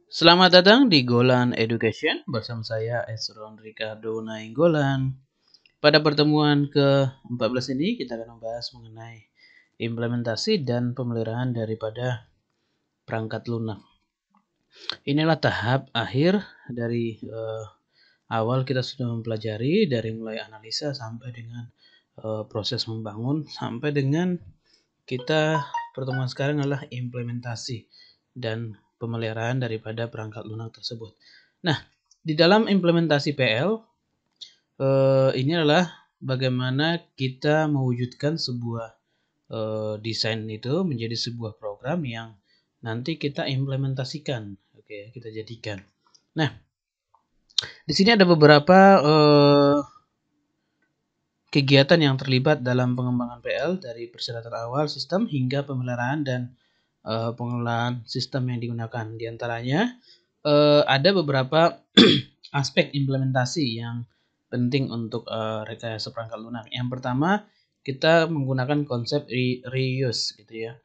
Selamat datang di Golan Education bersama saya Esron Ricardo Nainggolan. Pada pertemuan ke-14 ini kita akan membahas mengenai implementasi dan pemeliharaan daripada perangkat lunak. Inilah tahap akhir dari awal kita sudah mempelajari dari mulai analisa sampai dengan proses membangun sampai dengan kita pertemuan sekarang adalah implementasi dan pemeliharaan daripada perangkat lunak tersebut. Nah, di dalam implementasi PL ini adalah bagaimana kita mewujudkan sebuah desain itu menjadi sebuah program yang nanti kita implementasikan, oke, kita jadikan. Nah, di sini ada beberapa kegiatan yang terlibat dalam pengembangan PL dari persyaratan awal sistem hingga pemeliharaan dan pengelolaan sistem yang digunakan. Di antaranya ada beberapa aspek implementasi yang penting untuk rekayasa perangkat lunak. Yang pertama, kita menggunakan konsep reuse gitu ya.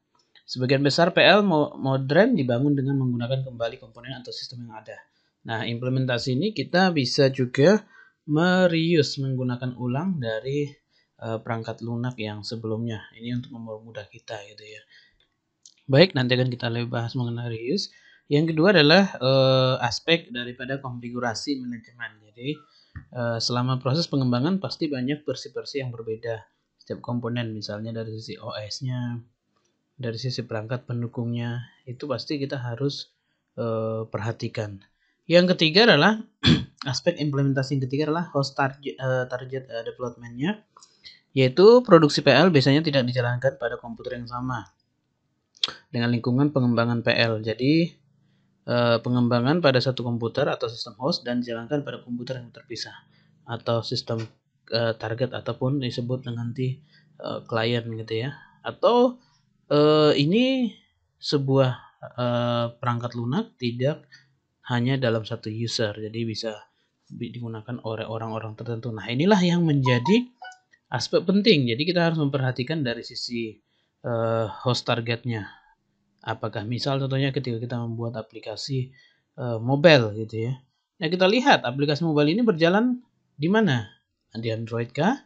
Sebagian besar PL modern dibangun dengan menggunakan kembali komponen atau sistem yang ada. Nah, implementasi ini kita bisa juga mereuse, menggunakan ulang dari perangkat lunak yang sebelumnya. Ini untuk mempermudah kita gitu ya. Baik, nanti akan kita lebih bahas mengenai reuse. Yang kedua adalah aspek daripada konfigurasi manajemen. Jadi selama proses pengembangan pasti banyak versi-versi yang berbeda. Setiap komponen misalnya dari sisi OS-nya, dari sisi perangkat pendukungnya, itu pasti kita harus perhatikan. Yang ketiga adalah aspek implementasi yang ketiga adalah host target development-nya, yaitu produksi PL biasanya tidak dijalankan pada komputer yang sama dengan lingkungan pengembangan PL. Jadi pengembangan pada satu komputer atau sistem host dan dijalankan pada komputer yang terpisah atau sistem target ataupun disebut dengan klien gitu ya. Atau ini sebuah perangkat lunak tidak hanya dalam satu user, jadi bisa digunakan oleh orang-orang tertentu. Nah, inilah yang menjadi aspek penting. Jadi kita harus memperhatikan dari sisi host targetnya. Apakah misal contohnya ketika kita membuat aplikasi mobile gitu ya. Nah, kita lihat aplikasi mobile ini berjalan di mana? Di Android kah?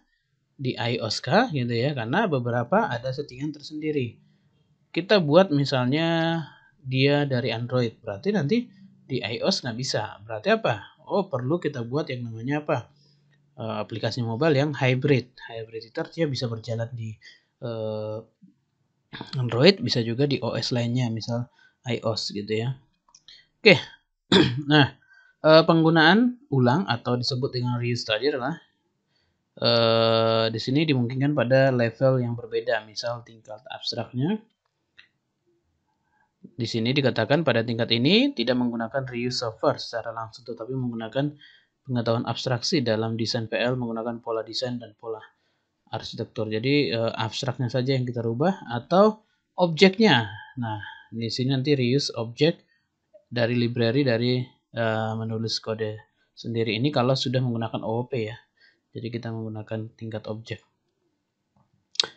Di iOS kah? Gitu ya. Karena beberapa ada settingan tersendiri. Kita buat misalnya dia dari Android, berarti nanti di iOS nggak bisa. Berarti apa? Oh, perlu kita buat yang namanya apa? Aplikasi mobile yang hybrid. Hybrid itu artinya bisa berjalan di Android, bisa juga di OS lainnya, misal iOS gitu ya. Oke, nah penggunaan ulang atau disebut dengan reuse tadi adalah di sini dimungkinkan pada level yang berbeda, misal tingkat abstraknya. Di sini dikatakan pada tingkat ini tidak menggunakan reuse software secara langsung, tetapi menggunakan pengetahuan abstraksi dalam desain PL menggunakan pola desain dan pola arsitektur. Jadi abstraknya saja yang kita rubah atau objeknya. Nah, di sini nanti reuse objek dari library dari menulis kode sendiri. Ini kalau sudah menggunakan OOP ya. Jadi kita menggunakan tingkat objek.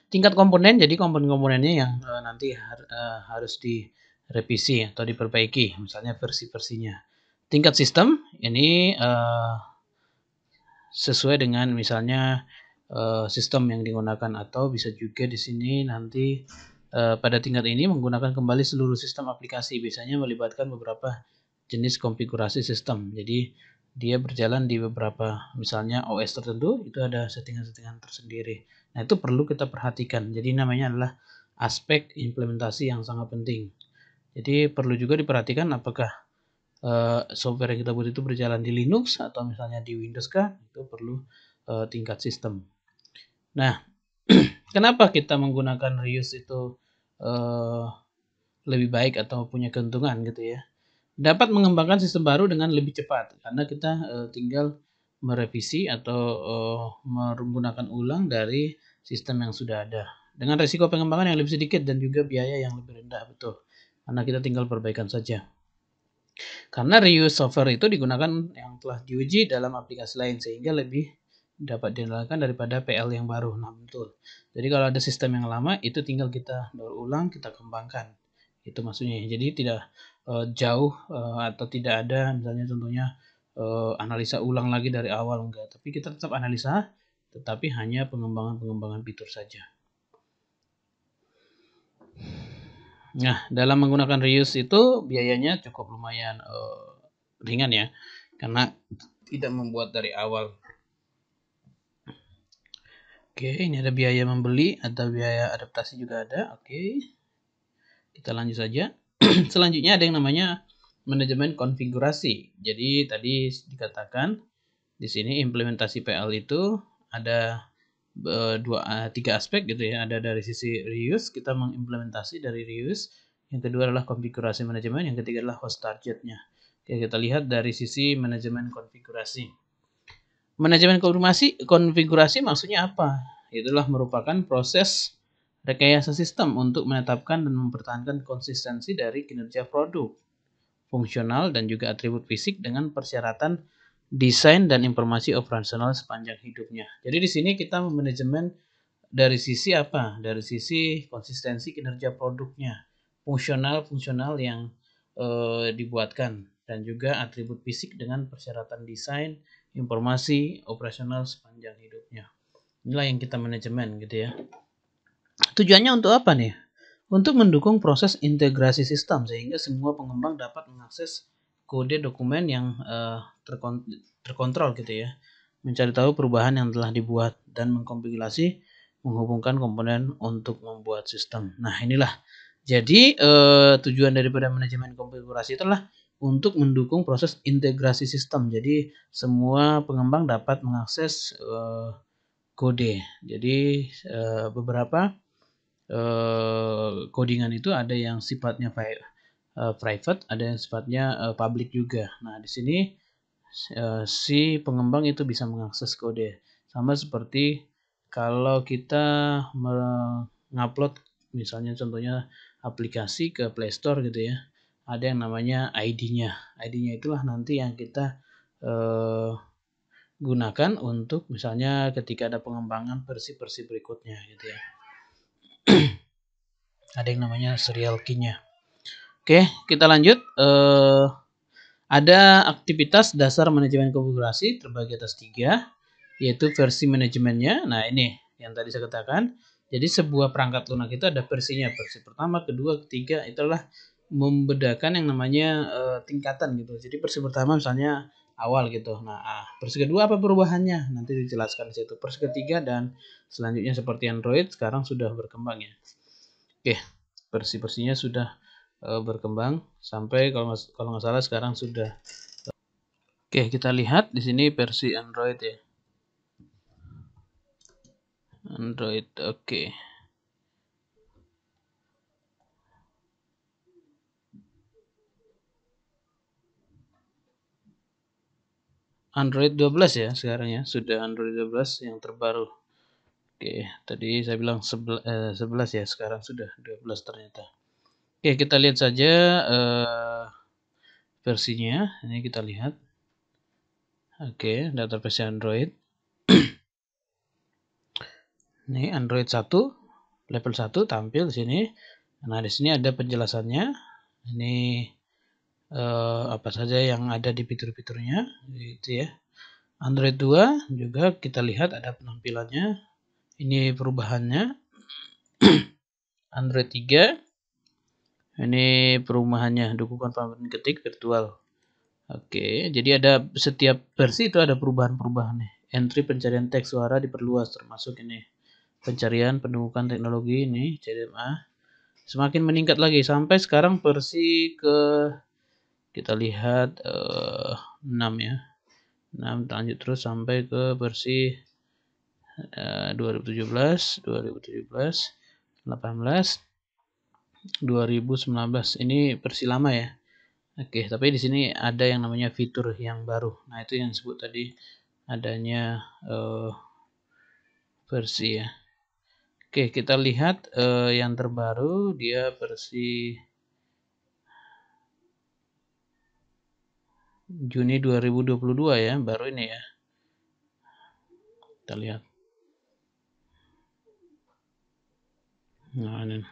Tingkat komponen, jadi komponen-komponennya yang nanti harus direvisi atau diperbaiki, misalnya versi-versinya. Tingkat sistem, ini sesuai dengan misalnya sistem yang digunakan, atau bisa juga di sini nanti pada tingkat ini menggunakan kembali seluruh sistem aplikasi, biasanya melibatkan beberapa jenis konfigurasi sistem. Jadi dia berjalan di beberapa misalnya OS tertentu, itu ada settingan-settingan tersendiri. Nah, itu perlu kita perhatikan. Jadi namanya adalah aspek implementasi yang sangat penting. Jadi perlu juga diperhatikan apakah software yang kita buat itu berjalan di Linux atau misalnya di Windows kah, itu perlu tingkat sistem. Nah, kenapa kita menggunakan reuse itu lebih baik atau punya keuntungan gitu ya? Dapat mengembangkan sistem baru dengan lebih cepat karena kita tinggal merevisi atau menggunakan ulang dari sistem yang sudah ada dengan resiko pengembangan yang lebih sedikit dan juga biaya yang lebih rendah, betul, karena kita tinggal perbaikan saja. Karena reuse software itu digunakan yang telah diuji dalam aplikasi lain sehingga lebih dapat diandalkan daripada PL yang baru. Nah, betul. Jadi kalau ada sistem yang lama itu tinggal kita daur ulang, kita kembangkan. Itu maksudnya. Jadi tidak jauh atau tidak ada misalnya contohnya analisa ulang lagi dari awal, enggak, tapi kita tetap analisa, tetapi hanya pengembangan fitur saja. Nah, dalam menggunakan reuse itu biayanya cukup lumayan ringan ya, karena tidak membuat dari awal. Oke, ini ada biaya membeli, ada biaya adaptasi juga ada. Oke, kita lanjut saja. Selanjutnya ada yang namanya manajemen konfigurasi. Jadi tadi dikatakan di sini implementasi PL itu ada tiga aspek gitu ya. Ada dari sisi reuse, kita mengimplementasi dari reuse. Yang kedua adalah konfigurasi manajemen, yang ketiga adalah host targetnya. Oke, kita lihat dari sisi manajemen konfigurasi. Manajemen konfigurasi maksudnya apa? Itulah merupakan proses rekayasa sistem untuk menetapkan dan mempertahankan konsistensi dari kinerja produk, fungsional, dan juga atribut fisik dengan persyaratan desain dan informasi operasional sepanjang hidupnya. Jadi di sini kita manajemen dari sisi apa? Dari sisi konsistensi kinerja produknya, fungsional yang dibuatkan, dan juga atribut fisik dengan persyaratan desain, informasi operasional sepanjang hidupnya. Inilah yang kita manajemen gitu ya. Tujuannya untuk apa nih? Untuk mendukung proses integrasi sistem sehingga semua pengembang dapat mengakses kode dokumen yang terkontrol gitu ya, mencari tahu perubahan yang telah dibuat dan mengkompilasi, menghubungkan komponen untuk membuat sistem. Nah, inilah jadi tujuan daripada manajemen konfigurasi itulah untuk mendukung proses integrasi sistem. Jadi semua pengembang dapat mengakses kode. Jadi beberapa codingan itu ada yang sifatnya private, ada yang sifatnya public juga. Nah, di sini si pengembang itu bisa mengakses kode. Sama seperti kalau kita mengupload misalnya contohnya aplikasi ke Play Store gitu ya. Ada yang namanya ID-nya. ID-nya itulah nanti yang kita gunakan untuk misalnya ketika ada pengembangan versi-versi berikutnya gitu ya. Ada yang namanya serial key-nya. Oke, kita lanjut. Ada aktivitas dasar manajemen konfigurasi terbagi atas 3, yaitu versi manajemennya. Nah, ini yang tadi saya katakan. Jadi sebuah perangkat lunak itu ada versinya. Versi pertama, kedua, ketiga, itulah membedakan yang namanya tingkatan gitu. Jadi versi pertama misalnya awal gitu. Nah, versi kedua apa perubahannya? Nanti dijelaskan di situ. Versi ketiga dan selanjutnya seperti Android sekarang sudah berkembang ya. Oke, versi-versinya sudah berkembang sampai kalau nggak salah sekarang sudah. Oke, kita lihat di sini versi Android ya. Android, oke. Android 12 ya sekarang ya, sudah Android 12 yang terbaru. Oke, tadi saya bilang 11 ya, sekarang sudah 12 ternyata. Oke, kita lihat saja versinya. Ini kita lihat. Oke, data versi Android. Ini Android 1, level 1 tampil di sini. Nah, di sini ada penjelasannya. Ini apa saja yang ada di fitur-fiturnya gitu ya. Android 2 juga kita lihat ada penampilannya. Ini perubahannya. Android 3 ini perubahannya, dukungan panggilan ketik virtual. Oke, jadi ada setiap versi itu ada perubahan-perubahannya. Entry pencarian teks suara diperluas, termasuk ini pencarian pendudukan teknologi ini CDMA semakin meningkat lagi sampai sekarang versi ke kita lihat 6 ya. 6 lanjut terus sampai ke versi 2017, 2018, 2019. Ini versi lama ya. Oke, tapi di sini ada yang namanya fitur yang baru. Nah, itu yang disebut tadi adanya versi ya. Oke, kita lihat yang terbaru dia versi Juni 2022 ya, baru ini ya. Kita lihat. Nah, ini.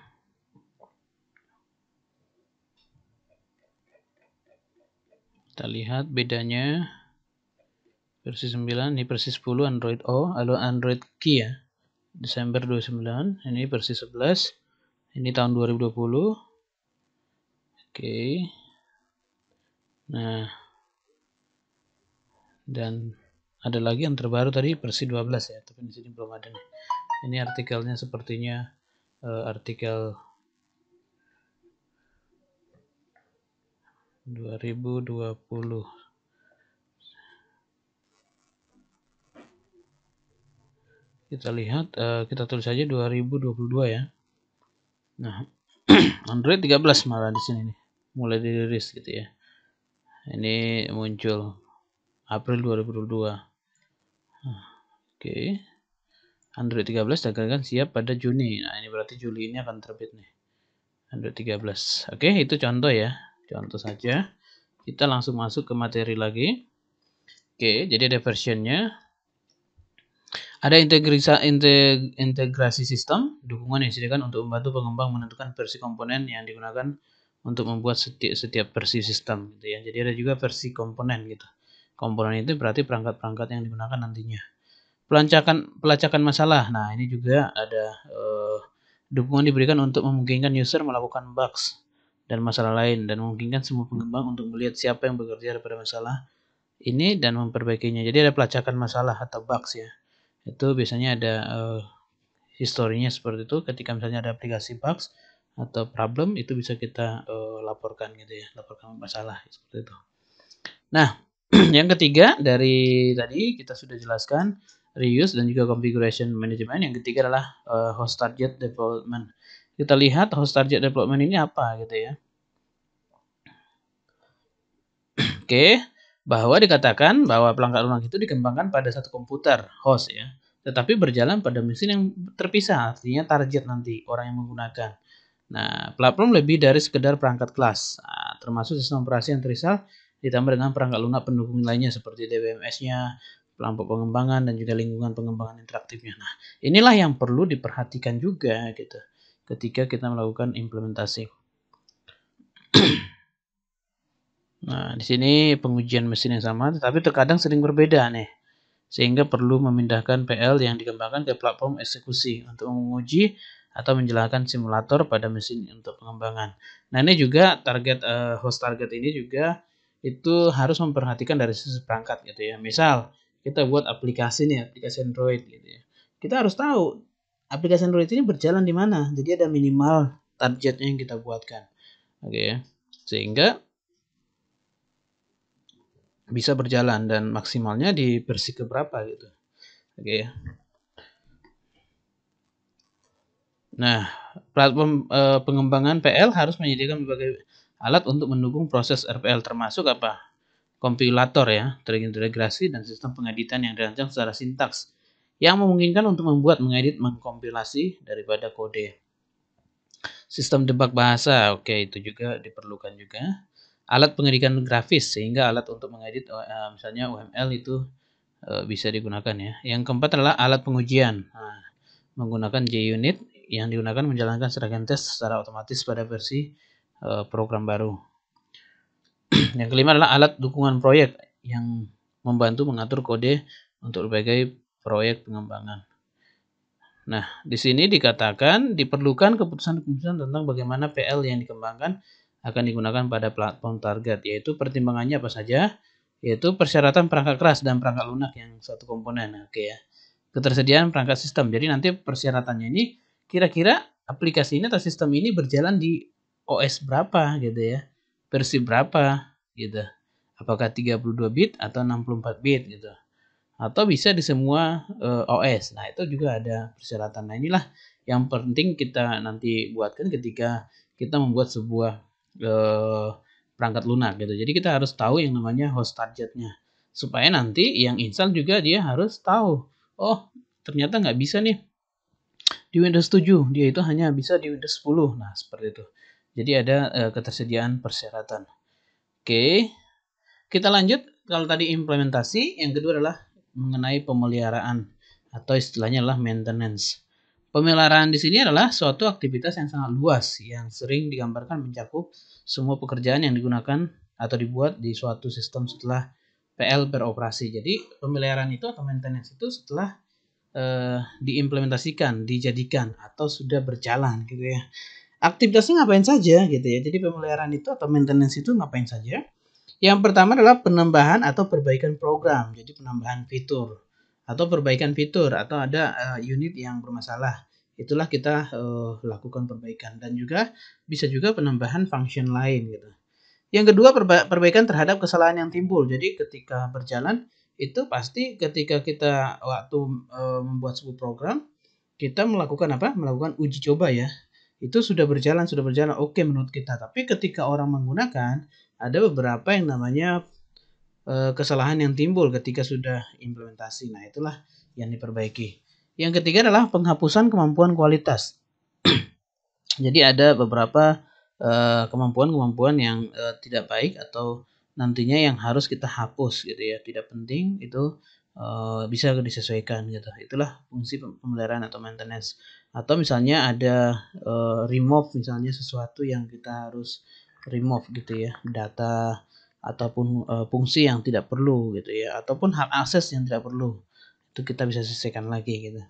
Kita lihat bedanya. Versi 9, ini versi 10 Android O, lalu Android Key ya. Desember 29, ini versi 11. Ini tahun 2020. Oke. Nah, dan ada lagi yang terbaru tadi versi 12 ya, tapi di sini belum ada nih. Ini artikelnya sepertinya artikel 2020. Kita lihat, kita tulis saja 2022 ya. Nah, Android 13 malah di sini nih, mulai dirilis gitu ya. Ini muncul April 2022. Oke. Android 13 diagendakan siap pada Juni. Nah, ini berarti Juli ini akan terbit nih. Android 13. Oke, itu contoh ya. Contoh saja. Kita langsung masuk ke materi lagi. Oke, jadi ada versionnya. Ada integrasi sistem, dukungan yang disediakan untuk membantu pengembang menentukan versi komponen yang digunakan untuk membuat setiap versi sistem gitu ya. Jadi ada juga versi komponen gitu. Komponen itu berarti perangkat-perangkat yang digunakan nantinya. Pelacakan masalah. Nah, ini juga ada dukungan diberikan untuk memungkinkan user melakukan bugs dan masalah lain dan memungkinkan semua pengembang untuk melihat siapa yang bekerja pada masalah ini dan memperbaikinya. Jadi ada pelacakan masalah atau bugs ya. Itu biasanya ada historinya seperti itu. Ketika misalnya ada aplikasi bugs atau problem, itu bisa kita laporkan gitu ya, laporkan masalah seperti itu. Nah, yang ketiga dari tadi kita sudah jelaskan reuse dan juga configuration management. Yang ketiga adalah host target development. Kita lihat host target development ini apa gitu ya. Oke, bahwa dikatakan bahwa perangkat lunak itu dikembangkan pada satu komputer host ya, tetapi berjalan pada mesin yang terpisah, artinya target nanti orang yang menggunakan. Nah, platform lebih dari sekedar perangkat kelas, termasuk sistem operasi yang terisal ditambah dengan perangkat lunak pendukung lainnya seperti DBMS-nya, kelompok pengembangan, dan juga lingkungan pengembangan interaktifnya. Nah, inilah yang perlu diperhatikan juga gitu ketika kita melakukan implementasi. Nah, di sini pengujian mesin yang sama, tetapi terkadang sering berbeda nih, sehingga perlu memindahkan PL yang dikembangkan ke platform eksekusi untuk menguji atau menjalankan simulator pada mesin untuk pengembangan. Nah, ini juga target host target ini juga itu harus memperhatikan dari sisi perangkat gitu ya. Misal kita buat aplikasi nih, aplikasi Android gitu ya. Kita harus tahu aplikasi Android ini berjalan di mana. Jadi ada minimal targetnya yang kita buatkan. Oke ya. Sehingga bisa berjalan dan maksimalnya di versi keberapa gitu. Oke. Nah, platform pengembangan PL harus menyediakan berbagai alat untuk mendukung proses RPL termasuk apa? Kompilator ya, terintegrasi dan sistem pengeditan yang dirancang secara sintaks yang memungkinkan untuk membuat, mengedit, mengkompilasi daripada kode. Sistem debug bahasa, oke itu juga diperlukan juga. Alat pengeditan grafis sehingga alat untuk mengedit misalnya UML itu bisa digunakan ya. Yang keempat adalah alat pengujian. Nah, menggunakan JUnit yang digunakan menjalankan serangkaian tes secara otomatis pada versi program baru. Yang kelima adalah alat dukungan proyek yang membantu mengatur kode untuk berbagai proyek pengembangan. Nah, di sini dikatakan diperlukan keputusan-keputusan tentang bagaimana PL yang dikembangkan akan digunakan pada platform target, yaitu pertimbangannya apa saja, yaitu persyaratan perangkat keras dan perangkat lunak yang satu komponen. Oke ya. Ketersediaan perangkat sistem. Jadi nanti persyaratannya ini kira-kira aplikasi ini atau sistem ini berjalan di OS berapa gitu ya. Versi berapa gitu. Apakah 32 bit atau 64 bit gitu. Atau bisa di semua OS. Nah, itu juga ada persyaratan. Nah, inilah yang penting kita nanti buatkan ketika kita membuat sebuah perangkat lunak gitu. Jadi kita harus tahu yang namanya host targetnya. Supaya nanti yang install juga dia harus tahu. Oh, ternyata nggak bisa nih di Windows 7. Dia itu hanya bisa di Windows 10. Nah, seperti itu. Jadi ada ketersediaan persyaratan. Oke. Kita lanjut. Kalau tadi implementasi, yang kedua adalah mengenai pemeliharaan atau istilahnya adalah maintenance. Pemeliharaan di sini adalah suatu aktivitas yang sangat luas yang sering digambarkan mencakup semua pekerjaan yang digunakan atau dibuat di suatu sistem setelah PL beroperasi. Jadi pemeliharaan itu atau maintenance itu setelah diimplementasikan, dijadikan atau sudah berjalan gitu ya. Aktivitasnya ngapain saja gitu ya. Jadi pemeliharaan itu atau maintenance itu ngapain saja? Yang pertama adalah penambahan atau perbaikan program. Jadi penambahan fitur atau perbaikan fitur atau ada unit yang bermasalah. Itulah kita lakukan perbaikan dan juga bisa juga penambahan function lain gitu. Yang kedua perbaikan terhadap kesalahan yang timbul. Jadi ketika berjalan itu pasti ketika kita waktu membuat sebuah program kita melakukan apa? Melakukan uji coba ya. Itu sudah berjalan oke menurut kita. Tapi ketika orang menggunakan ada beberapa yang namanya kesalahan yang timbul ketika sudah implementasi. Nah, itulah yang diperbaiki. Yang ketiga adalah penghapusan kemampuan kualitas. Jadi ada beberapa kemampuan-kemampuan yang tidak baik atau nantinya yang harus kita hapus gitu ya. Tidak penting itu bisa disesuaikan gitu. Itulah fungsi pemeliharaan atau maintenance. Atau misalnya ada remove misalnya sesuatu yang kita harus remove gitu ya, data ataupun fungsi yang tidak perlu gitu ya, ataupun hak akses yang tidak perlu. Itu kita bisa selesaikan lagi gitu.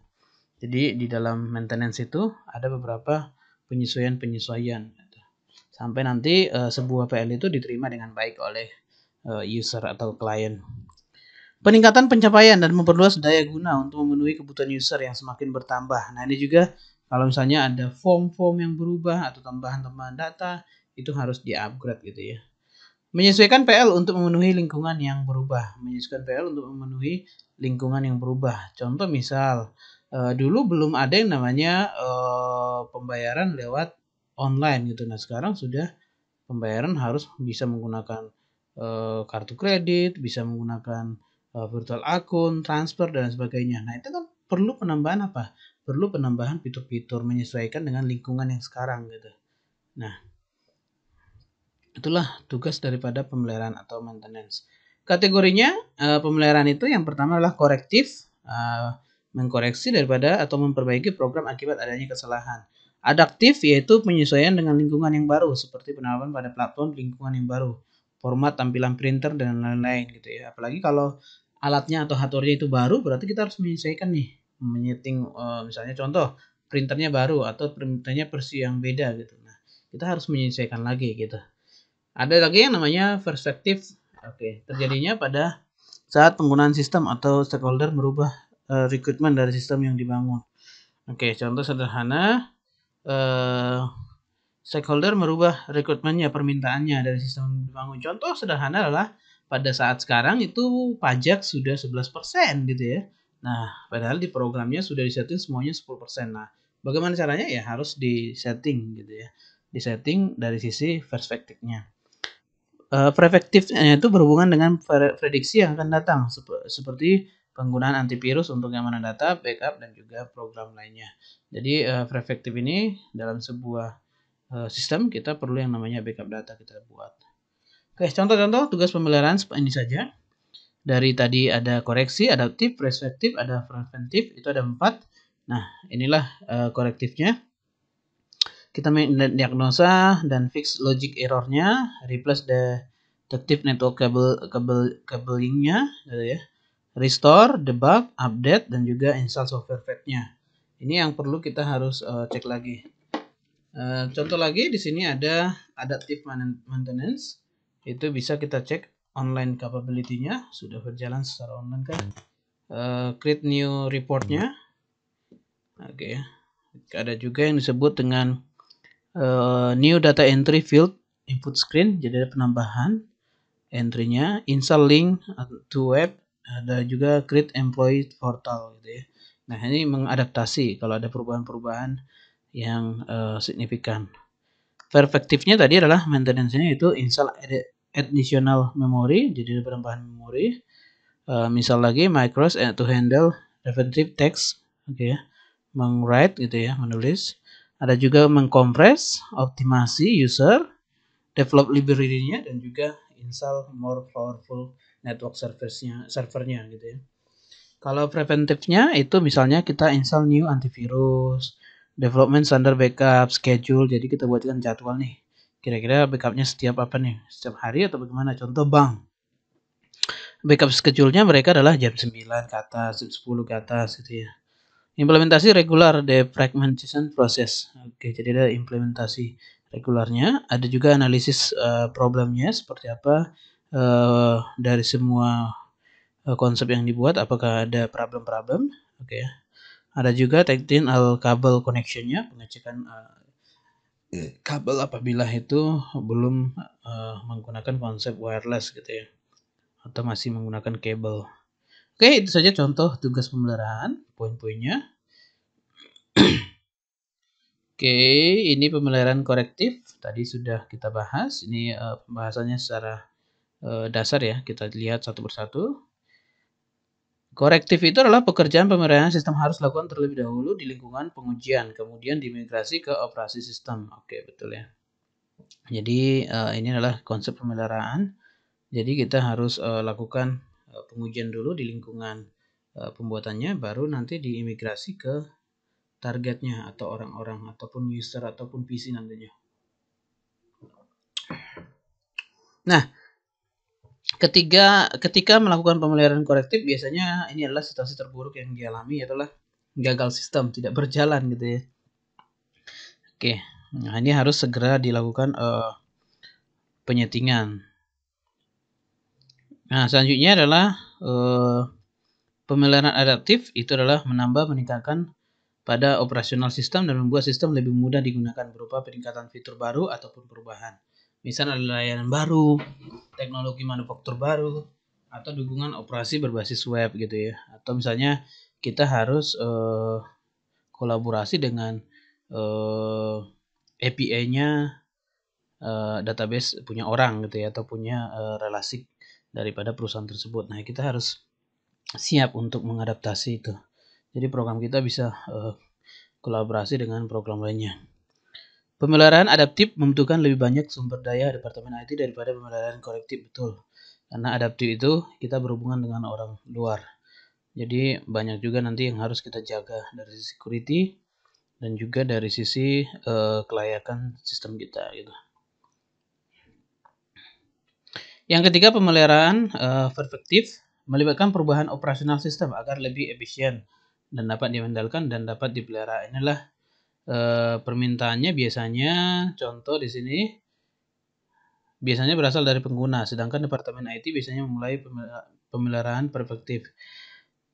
Jadi di dalam maintenance itu ada beberapa penyesuaian-penyesuaian gitu. Sampai nanti sebuah PL itu diterima dengan baik oleh user atau klien. Peningkatan pencapaian dan memperluas daya guna untuk memenuhi kebutuhan user yang semakin bertambah. Nah, ini juga kalau misalnya ada form-form yang berubah atau tambahan-tambahan data, itu harus di-upgrade gitu ya. Menyesuaikan PL untuk memenuhi lingkungan yang berubah. Menyesuaikan PL untuk memenuhi lingkungan yang berubah. Contoh misal, dulu belum ada yang namanya pembayaran lewat online gitu. Nah, sekarang sudah pembayaran harus bisa menggunakan kartu kredit, bisa menggunakan virtual akun, transfer dan sebagainya. Nah, itu kan perlu penambahan apa? Perlu penambahan fitur-fitur menyesuaikan dengan lingkungan yang sekarang gitu. Nah, itulah tugas daripada pemeliharaan atau maintenance. Kategorinya pemeliharaan itu yang pertama adalah korektif, mengkoreksi daripada atau memperbaiki program akibat adanya kesalahan. Adaptif yaitu penyesuaian dengan lingkungan yang baru seperti penerapan pada platform lingkungan yang baru, format tampilan printer dan lain-lain gitu ya. Apalagi kalau alatnya atau hardware-nya itu baru berarti kita harus menyesuaikan nih, menyeting misalnya contoh printernya baru atau printernya versi yang beda gitu. Nah, kita harus menyesuaikan lagi gitu. Ada lagi yang namanya perspektif. Oke, terjadinya pada saat penggunaan sistem atau stakeholder merubah rekrutmen dari sistem yang dibangun. Oke, contoh sederhana, stakeholder merubah rekrutmennya, permintaannya dari sistem yang dibangun. Contoh sederhana adalah pada saat sekarang itu pajak sudah 11% gitu ya. Nah, padahal di programnya sudah disetting semuanya 10%. Nah, bagaimana caranya? Ya harus disetting gitu ya. Disetting dari sisi perspektifnya. Prefektifnya itu berhubungan dengan prediksi yang akan datang seperti penggunaan antivirus untuk keamanan data, backup dan juga program lainnya. Jadi prefektif ini dalam sebuah sistem kita perlu yang namanya backup data kita buat. Oke, contoh-contoh tugas pemeliharaan ini saja. Dari tadi ada koreksi, adaptif, prefektif, ada preventif, itu ada 4. Nah, inilah korektifnya. Kita mendiagnosa dan fix logic errornya, replace the detective network cabling-nya, gitu ya. Restore, debug, update, dan juga install software patch-nya. Ini yang perlu kita harus cek lagi. Contoh lagi di sini ada adaptive maintenance. Itu bisa kita cek online capability-nya, sudah berjalan secara online kan. Create new report-nya. Oke. Ada juga yang disebut dengan new data entry field input screen, jadi ada penambahan entry-nya, install link to web, ada juga create employee portal gitu ya. Nah, ini mengadaptasi kalau ada perubahan-perubahan yang signifikan. Perspektifnya tadi adalah maintenance-nya itu install additional memory, jadi ada penambahan memori. Misal lagi macros to handle preventive text, oke ya. Meng-write gitu ya, menulis. Ada juga mengkompres, optimasi user, develop library-nya, dan juga install more powerful network servernya gitu ya. Kalau preventifnya itu misalnya kita install new antivirus, development standard backup, schedule. Jadi kita buatkan jadwal nih. Kira-kira backupnya setiap apa nih? Setiap hari atau bagaimana? Contoh bank. Backup schedule-nya mereka adalah jam 9 ke atas, jam 10 ke atas gitu ya. Implementasi regular defragmentation process. Oke, jadi ada implementasi regularnya, ada juga analisis problemnya seperti apa dari semua konsep yang dibuat, apakah ada problem-problem. Oke. Ada juga technical kabel connection-nya, pengecekan kabel apabila itu belum menggunakan konsep wireless gitu ya, atau masih menggunakan kabel. Oke, itu saja contoh tugas pemeliharaan, poin-poinnya. Oke, ini pemeliharaan korektif. Tadi sudah kita bahas. Ini pembahasannya secara dasar ya. Kita lihat satu persatu. Korektif itu adalah pekerjaan pemeliharaan sistem harus dilakukan terlebih dahulu di lingkungan pengujian, kemudian dimigrasi ke operasi sistem. Oke, betul ya. Jadi ini adalah konsep pemeliharaan. Jadi kita harus lakukan pengujian dulu di lingkungan pembuatannya, baru nanti diimigrasi ke targetnya atau orang-orang ataupun user ataupun PC nantinya. Nah, ketika melakukan pemeliharaan korektif, biasanya ini adalah situasi terburuk yang dialami, adalah gagal sistem, tidak berjalan gitu ya. Oke, nah ini harus segera dilakukan penyetingan. Nah, selanjutnya adalah pemeliharaan adaptif. Itu adalah meningkatkan pada operasional sistem dan membuat sistem lebih mudah digunakan berupa peningkatan fitur baru ataupun perubahan. Misalnya ada layanan baru, teknologi manufaktur baru, atau dukungan operasi berbasis web gitu ya. Atau misalnya kita harus kolaborasi dengan API-nya database punya orang gitu ya, atau punya relasi daripada perusahaan tersebut. Nah, kita harus siap untuk mengadaptasi itu. Jadi program kita bisa kolaborasi dengan program lainnya. Pemeliharaan adaptif membutuhkan lebih banyak sumber daya Departemen IT daripada pemeliharaan korektif, betul. Karena adaptif itu kita berhubungan dengan orang luar. Jadi banyak juga nanti yang harus kita jaga dari sisi security dan juga dari sisi kelayakan sistem kita gitu. Yang ketiga, pemeliharaan perfektif melibatkan perubahan operasional sistem agar lebih efisien dan dapat diandalkan dan dapat dipelihara. Inilah permintaannya biasanya, contoh di sini biasanya berasal dari pengguna, sedangkan Departemen IT biasanya memulai pemeliharaan perfektif.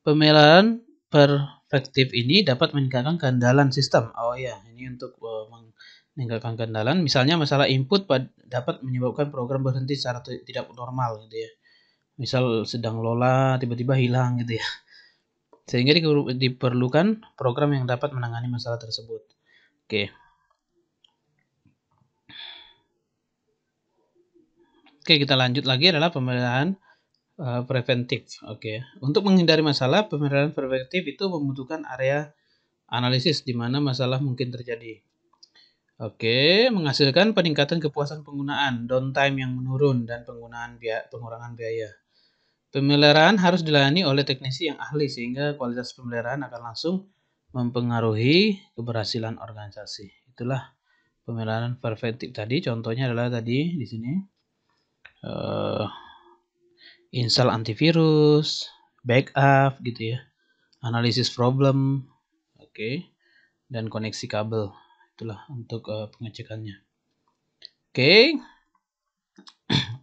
Pemeliharaan perfektif ini dapat meningkatkan keandalan sistem. Oh ya, ini untuk meningkatkan keandalan. Misalnya masalah input dapat menyebabkan program berhenti secara tidak normal gitu ya. Misal sedang lola tiba-tiba hilang gitu ya. Sehingga diperlukan program yang dapat menangani masalah tersebut. Oke. Oke, kita lanjut lagi adalah pemeliharaan preventif. Oke. Untuk menghindari masalah, pemeliharaan preventif itu membutuhkan area analisis di mana masalah mungkin terjadi. Oke, menghasilkan peningkatan kepuasan penggunaan, downtime yang menurun, dan pengurangan biaya. Pemeliharaan harus dilayani oleh teknisi yang ahli sehingga kualitas pemeliharaan akan langsung mempengaruhi keberhasilan organisasi. Itulah pemeliharaan preventif tadi. Contohnya adalah tadi di sini install antivirus, backup gitu ya, analisis problem, oke, dan koneksi kabel. Itulah untuk pengecekannya. Oke.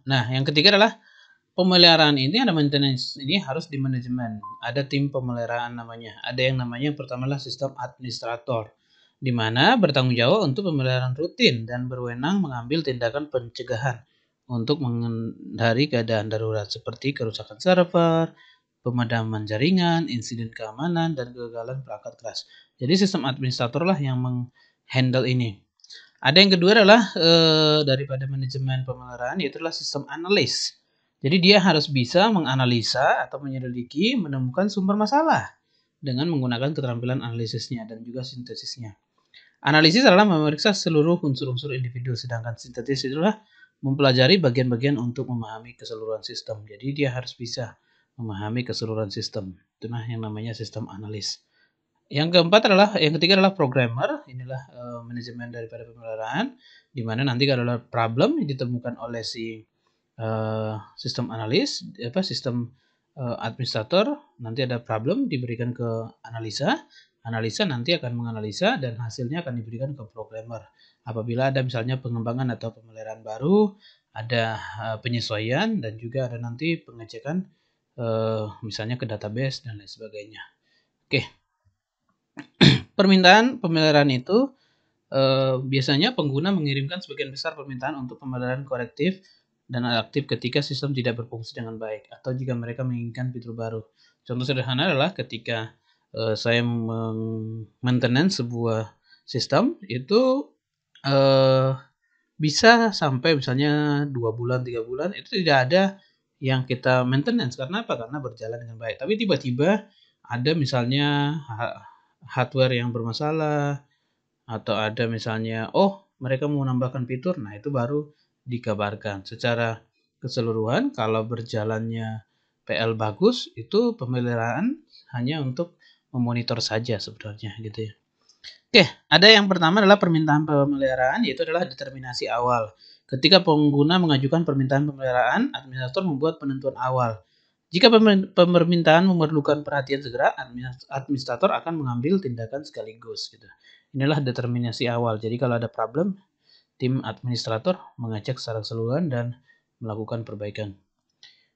Nah, yang ketiga adalah pemeliharaan ini, ada maintenance ini harus di manajemen. Ada tim pemeliharaan namanya. Ada yang namanya yang pertama adalah sistem administrator, di mana bertanggung jawab untuk pemeliharaan rutin dan berwenang mengambil tindakan pencegahan untuk menghindari keadaan darurat seperti kerusakan server, pemadaman jaringan, insiden keamanan, dan kegagalan perangkat keras. Jadi sistem administrator lah yang menghandle ini. Ada yang kedua adalah daripada manajemen pemeliharaan, yaitu adalah sistem analis. Jadi dia harus bisa menganalisa atau menyelidiki, menemukan sumber masalah dengan menggunakan keterampilan analisisnya dan juga sintesisnya. Analisis adalah memeriksa seluruh unsur-unsur individu, sedangkan sintetis itulah mempelajari bagian-bagian untuk memahami keseluruhan sistem. Jadi dia harus bisa memahami keseluruhan sistem. Itulah yang namanya sistem analis. Yang ketiga adalah programmer. Inilah manajemen daripada pemeliharaan, di mana nanti kalau ada problem yang ditemukan oleh si sistem analis, sistem administrator, nanti ada problem diberikan ke analisa, analisa nanti akan menganalisa dan hasilnya akan diberikan ke programmer. Apabila ada misalnya pengembangan atau pemeliharaan baru, ada penyesuaian dan juga ada nanti pengecekan misalnya ke database dan lain sebagainya. Oke. Permintaan pemeliharaan itu biasanya pengguna mengirimkan sebagian besar permintaan untuk pemeliharaan korektif dan adaptif ketika sistem tidak berfungsi dengan baik atau jika mereka menginginkan fitur baru. Contoh sederhana adalah ketika saya maintenance sebuah sistem itu bisa sampai misalnya 2 bulan, 3 bulan itu tidak ada yang kita maintenance. Karena apa? Karena berjalan dengan baik. Tapi tiba-tiba ada misalnya hardware yang bermasalah atau ada misalnya mereka mau menambahkan fitur, nah itu baru dikabarkan. Secara keseluruhan kalau berjalannya PL bagus itu pemeliharaan hanya untuk memonitor saja sebenarnya gitu ya. Oke, ada yang pertama adalah permintaan pemeliharaan, yaitu adalah determinasi awal. Ketika pengguna mengajukan permintaan pemeliharaan, administrator membuat penentuan awal. Jika permintaan memerlukan perhatian segera, administrator akan mengambil tindakan sekaligus. Gitu. Inilah determinasi awal. Jadi kalau ada problem, tim administrator mengecek secara keseluruhan dan melakukan perbaikan.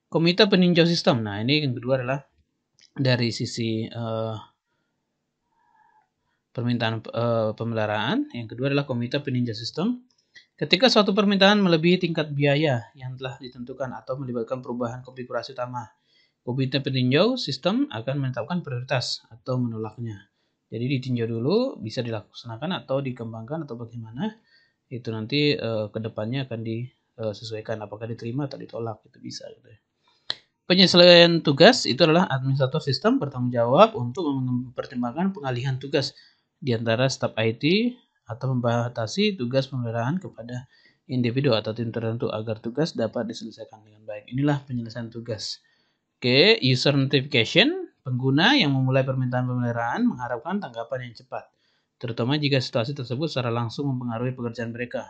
Komite peninjau sistem. Nah ini yang kedua adalah dari sisi permintaan pemeliharaan. Yang kedua adalah komite peninjau sistem. Ketika suatu permintaan melebihi tingkat biaya yang telah ditentukan atau melibatkan perubahan konfigurasi utama, komite peninjau sistem akan menetapkan prioritas atau menolaknya. Jadi ditinjau dulu, bisa dilaksanakan atau dikembangkan atau bagaimana. Itu nanti ke depannya akan disesuaikan apakah diterima atau ditolak, itu bisa gitu ya. Penyesuaian tugas itu adalah administrator sistem bertanggung jawab untuk mempertimbangkan pengalihan tugas di antara staf IT atau membatasi tugas pemeliharaan kepada individu atau tim tertentu agar tugas dapat diselesaikan dengan baik. Inilah penyelesaian tugas. Oke, user notification. Pengguna yang memulai permintaan pemeliharaan mengharapkan tanggapan yang cepat, terutama jika situasi tersebut secara langsung mempengaruhi pekerjaan mereka.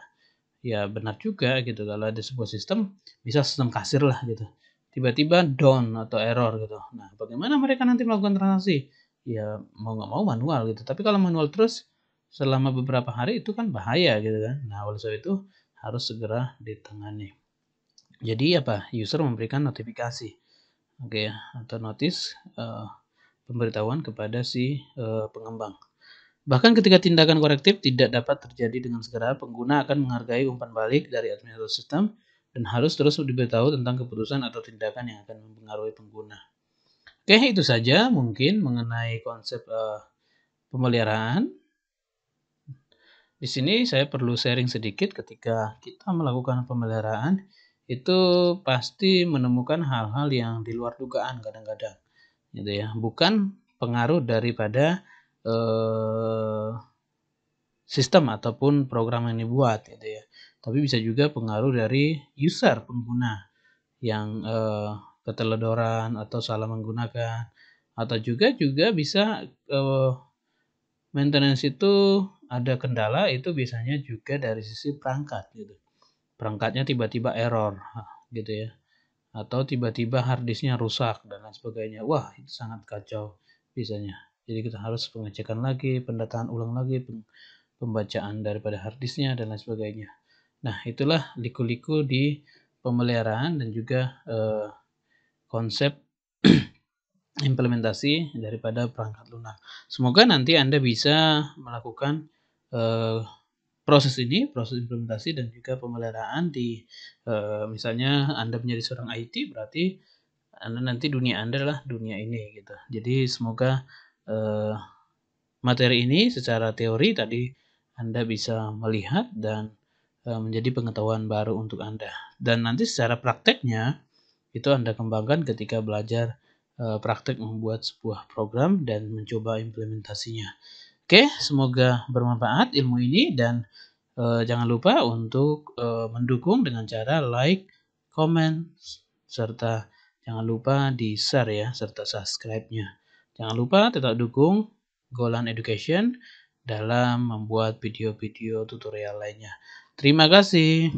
Ya benar juga gitu, kalau ada sebuah sistem, bisa sistem kasir lah gitu. Tiba-tiba down atau error gitu. Nah, bagaimana mereka nanti melakukan transaksi? Ya mau nggak mau manual gitu. Tapi kalau manual terus selama beberapa hari itu kan bahaya gitu kan. Nah, oleh sebab itu harus segera ditangani. Jadi apa? User memberikan notifikasi, oke, atau notice pemberitahuan kepada si pengembang. Bahkan ketika tindakan korektif tidak dapat terjadi dengan segera, pengguna akan menghargai umpan balik dari administrator sistem dan harus terus diberitahu tentang keputusan atau tindakan yang akan mempengaruhi pengguna. Oke, itu saja mungkin mengenai konsep pemeliharaan. Di sini saya perlu sharing sedikit. Ketika kita melakukan pemeliharaan, itu pasti menemukan hal-hal yang di luar dugaan kadang-kadang, gitu ya. Bukan pengaruh daripada sistem ataupun program yang dibuat, gitu ya. Tapi bisa juga pengaruh dari user pengguna yang keteledoran atau salah menggunakan, atau juga bisa maintenance itu ada kendala, itu biasanya juga dari sisi perangkat gitu. Perangkatnya tiba-tiba error gitu ya. Atau tiba-tiba harddisknya rusak dan lain sebagainya. Wah, itu sangat kacau biasanya. Jadi kita harus pengecekan lagi, pendataan ulang lagi, pembacaan daripada harddisknya dan lain sebagainya. Nah, itulah liku-liku di pemeliharaan dan juga konsep implementasi daripada perangkat lunak. Semoga nanti Anda bisa melakukan proses ini, proses implementasi dan juga pemeliharaan di misalnya Anda menjadi seorang IT, berarti Anda nanti dunia Anda adalah dunia ini gitu. Jadi semoga materi ini secara teori tadi Anda bisa melihat dan menjadi pengetahuan baru untuk Anda. Dan nanti secara prakteknya itu Anda kembangkan ketika belajar praktek membuat sebuah program dan mencoba implementasinya. Oke, semoga bermanfaat ilmu ini dan jangan lupa untuk mendukung dengan cara like, comment, serta jangan lupa di share ya, serta subscribe-nya. Jangan lupa tetap dukung Golan Education dalam membuat video-video tutorial lainnya. Terima kasih.